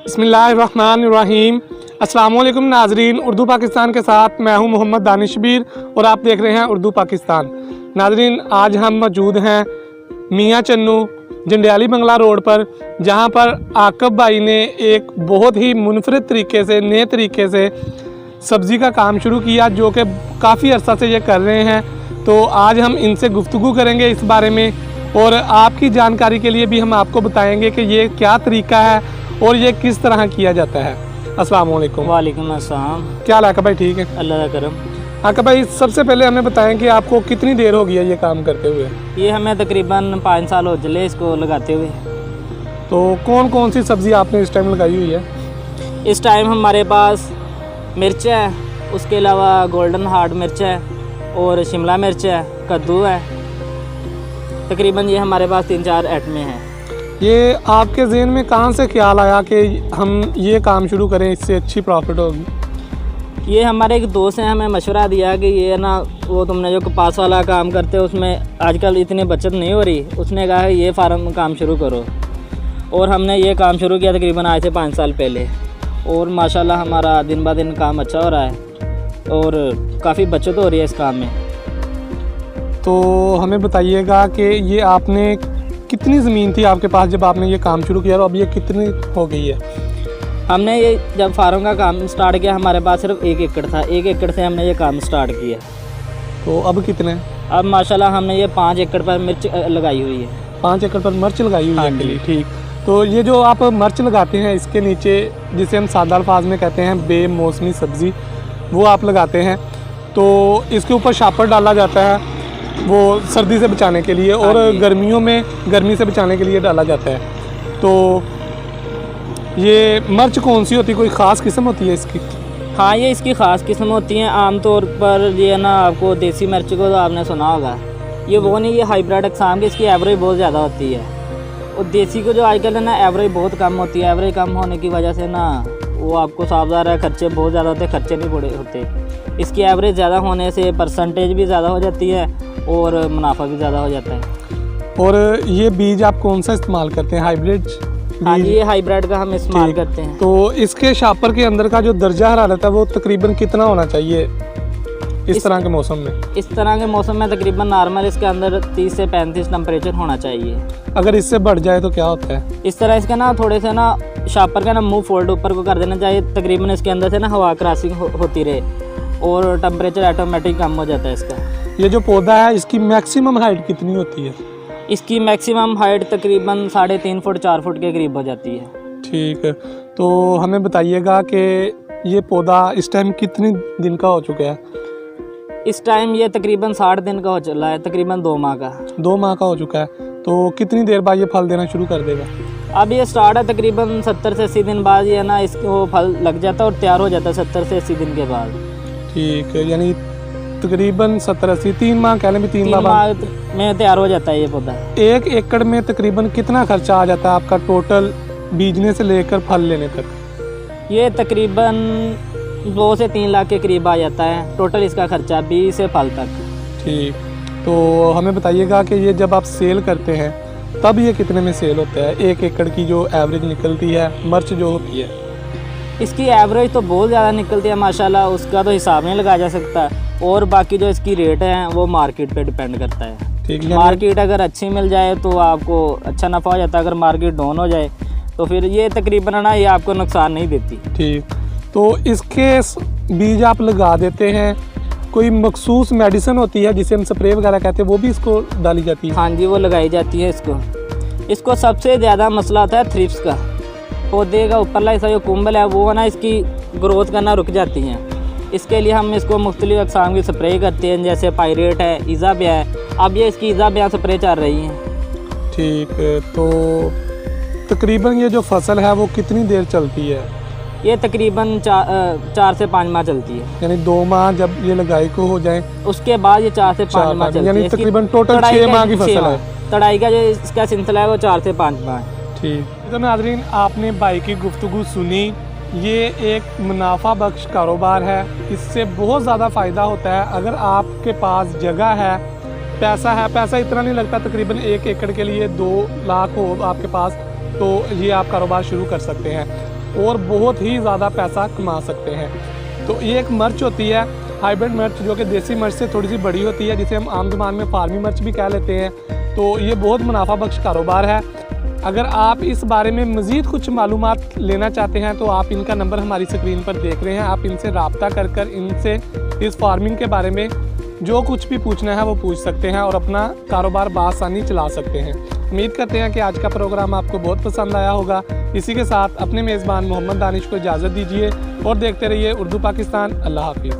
बिस्मिल्लाहिर्रहमानिर्रहीम। अस्सलाम वालेकुम नाजरीन, उर्दू पाकिस्तान के साथ मैं हूं मोहम्मद दानिशबीर और आप देख रहे हैं उर्दू पाकिस्तान। नाजरीन, आज हम मौजूद हैं मियाँ चन्नू जंडियाली बंगला रोड पर, जहां पर आकब भाई ने एक बहुत ही मुनफरद तरीके से, नए तरीके से सब्ज़ी का काम शुरू किया, जो कि काफ़ी अर्सा से ये कर रहे हैं। तो आज हम इनसे गुफ्तगू करेंगे इस बारे में, और आपकी जानकारी के लिए भी हम आपको बताएंगे कि ये क्या तरीका है और ये किस तरह किया जाता है। अस्सलाम वालेकुम। वालेकुम अस्सलाम। क्या हाल है आका भाई? ठीक है, अल्लाह का करम। आका भाई सबसे पहले हमें बताएं कि आपको कितनी देर हो गई है ये काम करते हुए? ये हमें तकरीबन 5 साल हो चले इसको लगाते हुए। तो कौन कौन सी सब्ज़ी आपने इस टाइम लगाई हुई है? इस टाइम हमारे पास मिर्च है, उसके अलावा गोल्डन हार्ट मिर्च है और शिमला मिर्च है, कद्दू है। तकरीबन ये हमारे पास 3-4 आइटमें हैं। ये आपके जहन में कहाँ से ख्याल आया कि हम ये काम शुरू करें, इससे अच्छी प्रॉफिट होगी? ये हमारे एक दोस्त हैं, हमें मशवरा दिया कि ये ना, वो तुमने जो कपास वाला काम करते हो उसमें आजकल इतनी बचत नहीं हो रही। उसने कहा ये फार्म काम शुरू करो, और हमने ये काम शुरू किया तकरीबन आज से 5 साल पहले। और माशाल्लाह हमारा दिन ब दिन काम अच्छा हो रहा है और काफ़ी बचत हो रही है इस काम में। तो हमें बताइएगा कि ये आपने कितनी ज़मीन थी आपके पास जब आपने ये काम शुरू किया, और अब ये कितनी हो गई है? हमने ये जब फार्म का काम स्टार्ट किया हमारे पास सिर्फ 1 एकड़ था। 1 एकड़ से हमने ये काम स्टार्ट किया। तो अब कितने? अब माशाल्लाह हमने ये 5 एकड़ पर मिर्च लगाई हुई है। 5 एकड़ पर मिर्च लगाई हुई है हाँ अकेली? ठीक। तो ये जो आप मिर्च लगाते हैं, इसके नीचे जिसे हम सादा अल्फाज में कहते हैं बेमौसमी सब्ज़ी, वो आप लगाते हैं। तो इसके ऊपर शापर डाला जाता है, वो सर्दी से बचाने के लिए, और गर्मियों में गर्मी से बचाने के लिए डाला जाता है। तो ये मिर्च कौन सी होती है? कोई ख़ास किस्म होती है इसकी? हाँ, ये इसकी ख़ास किस्म होती हैं। आमतौर पर ये ना, आपको देसी मिर्च को तो आपने सुना होगा, ये वो नहीं, ये हाइब्रिड अक़साम की, इसकी एवरेज बहुत ज़्यादा होती है। और देसी को जो आजकल है ना, एवरेज बहुत कम होती है। एवरेज कम होने की वजह से ना, वो आपको सावधान है, खर्चे बहुत ज़्यादा होते, खर्चे नहीं बड़े होते। इसकी एवरेज ज़्यादा होने से परसेंटेज भी ज़्यादा हो जाती है और मुनाफा भी ज़्यादा हो जाता है। और ये बीज आप कौन सा इस्तेमाल करते हैं? हाइब्रिड? हाँ जी, ये हाइब्रिड का हम इस्तेमाल करते हैं। तो इसके शापर के अंदर का जो दर्जा हरारत है वो तकरीबन कितना होना चाहिए इस तरह के मौसम में? इस तरह के मौसम में तकरीबन नॉर्मल इसके अंदर 30 से 35 टेम्परेचर होना चाहिए। अगर इससे बढ़ जाए तो क्या होता है? इस तरह इसके ना थोड़े से ना शापर का ना मुंह फोल्ड ऊपर को कर देना चाहिए। तकरीबन इसके अंदर से ना हवा क्रॉसिंग होती रहे और टेम्परेचर ऑटोमेटिक कम हो जाता है इसका। ये जो पौधा है, इसकी मैक्सिमम हाइट कितनी होती है? इसकी मैक्सिमम हाइट तकरीबन 3.5 फुट 4 फुट के करीब हो जाती है। ठीक है। तो हमें बताइएगा कि ये पौधा इस टाइम कितने दिन का हो चुका है? इस टाइम ये तकरीबन 60 दिन का हो चला है, तकरीबन 2 माह का। 2 माह का हो चुका है। तो कितनी देर बाद ये फल देना शुरू कर देगा? अब ये स्टार्ट है, तकरीबन 70 से 80 दिन बाद ये ना इसको फल लग जाता है और तैयार हो जाता है 70 से 80 दिन के बाद। ठीक है, यानी तकरीबन 70-80 3 माह कह लें भी, 3 माह में तैयार हो जाता है ये पौधा। 1 एकड़ में तकरीबन कितना खर्चा आ जाता है आपका टोटल बीजने से लेकर फल लेने तक? ये तकरीबन 2 से 3 लाख के करीब आ जाता है टोटल इसका खर्चा, बीज से फल तक। ठीक। तो हमें बताइएगा कि ये जब आप सेल करते हैं तब ये कितने में सेल होता है? 1 एकड़ की जो एवरेज निकलती है मिर्च जो होती है, इसकी एवरेज तो बहुत ज़्यादा निकलती है माशाल्लाह, उसका तो हिसाब नहीं लगाया जा सकता। और बाकी जो इसकी रेट है वो मार्केट पे डिपेंड करता है। ठीक है। मार्केट अगर अच्छी मिल जाए तो आपको अच्छा नफ़ा हो जाता है, अगर मार्केट डाउन हो जाए तो फिर ये तकरीबन ना, ये आपको नुकसान नहीं देती। ठीक। तो इसके बीज आप लगा देते हैं, कोई मखसूस मेडिसिन होती है जिसे हम स्प्रे वगैरह कहते हैं, वो भी इसको डाली जाती है? हाँ जी, वो लगाई जाती है इसको सबसे ज़्यादा मसला आता है थ्रिप्स का। पौधे का ऊपरला हिस्सा जो कुंबल है वो ना, इसकी ग्रोथ करना रुक जाती हैं। इसके लिए हम इसको मुख्तलिफ अक़साम की स्प्रे करते हैं, जैसे पायरेट है, इज़ाबिया है। अब ये इसकी इज़ाबिया स्प्रे चल रही हैं। ठीक है। तो तकरीबन ये जो फसल है वो कितनी देर चलती है? ये तकरीबन 4 से 5 माह चलती है। यानी 2 माह जब ये लगाई को हो जाए उसके बाद ये 4 से 5 माह चलती है। यानी तकरीबन टोटल 6 माह की फसल है। तड़ाई का जो इसका सिलसिला है वो 4 से 5 माह है। ठीक। तो नाज़रीन, आपने भाई की गुफ्तगू सुनी। ये एक मुनाफा बख्श कारोबार है, इससे बहुत ज़्यादा फ़ायदा होता है। अगर आपके पास जगह है, पैसा इतना नहीं लगता, तकरीबन 1 एकड़ के लिए 2 लाख हो आपके पास, तो तो ये आप कारोबार शुरू कर सकते हैं और बहुत ही ज़्यादा पैसा कमा सकते हैं। तो ये एक मिर्च होती है हाइब्रिड मिर्च, जो कि देसी मिर्च से थोड़ी सी बड़ी होती है, जिसे हम आम ज़बान में फार्मी मिर्च भी कह लेते हैं। तो ये बहुत मुनाफा बख्श कारोबार है। अगर आप इस बारे में मज़ीद कुछ मालूमात लेना चाहते हैं तो आप इनका नंबर हमारी स्क्रीन पर देख रहे हैं, आप इनसे रब्ता कर इनसे इस फार्मिंग के बारे में जो कुछ भी पूछना है वो पूछ सकते हैं और अपना कारोबार बआसानी चला सकते हैं। उम्मीद करते हैं कि आज का प्रोग्राम आपको बहुत पसंद आया होगा। इसी के साथ अपने मेज़बान मोहम्मद दानिश को इजाज़त दीजिए और देखते रहिए उर्दू पाकिस्तान। अल्लाह हाफिज़।